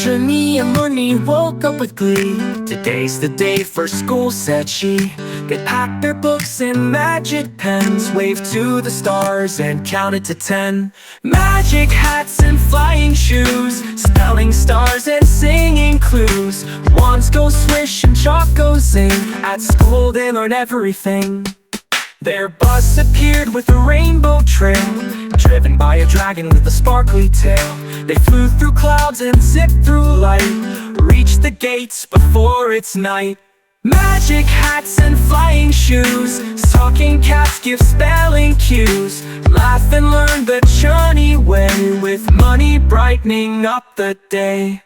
Chunni and Munni woke up with glee. Today's the day for school, said she. They packed their books and magic pens, waved to the stars and counted to 10. Magic hats and flying shoes, spelling stars and singing clues. Wands go swish and chalk goes zing. At school they learn everything. Their bus appeared with a rainbow trail, driven by a dragon with a sparkly tail. They flew through clouds and zipped through light, reached the gates before it's night. Magic hats and flying shoes, talking cats give spelling cues. Laugh and learn the Chunni way, with money brightening up the day.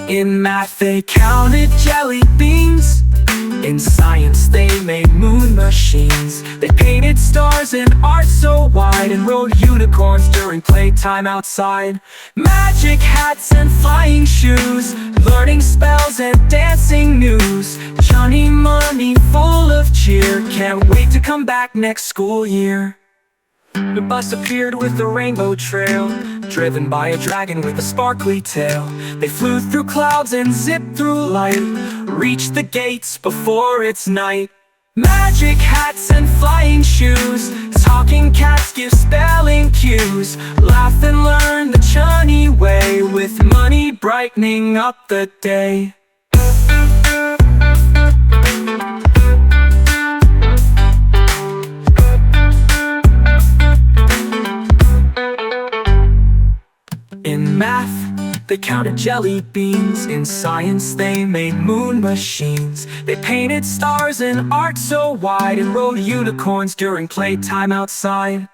In math they counted jelly beans, in science they made moon machines. They painted stars in art so wide, and rode unicorns during playtime outside. Magic hats and flying shoes, learning spells and dancing news. Chunni Munni full of cheer, can't wait to come back next school year. The bus appeared with a rainbow trail, driven by a dragon with a sparkly tail. They flew through clouds and zipped through light, reached the gates before it's night. Magic hats and flying shoes, talking cats give spelling cues. Laugh and learn the Chunni way, with money brightening up the day. In math, they counted jelly beans. In science, they made moon machines. They painted stars in art so wide, and rode unicorns during playtime outside.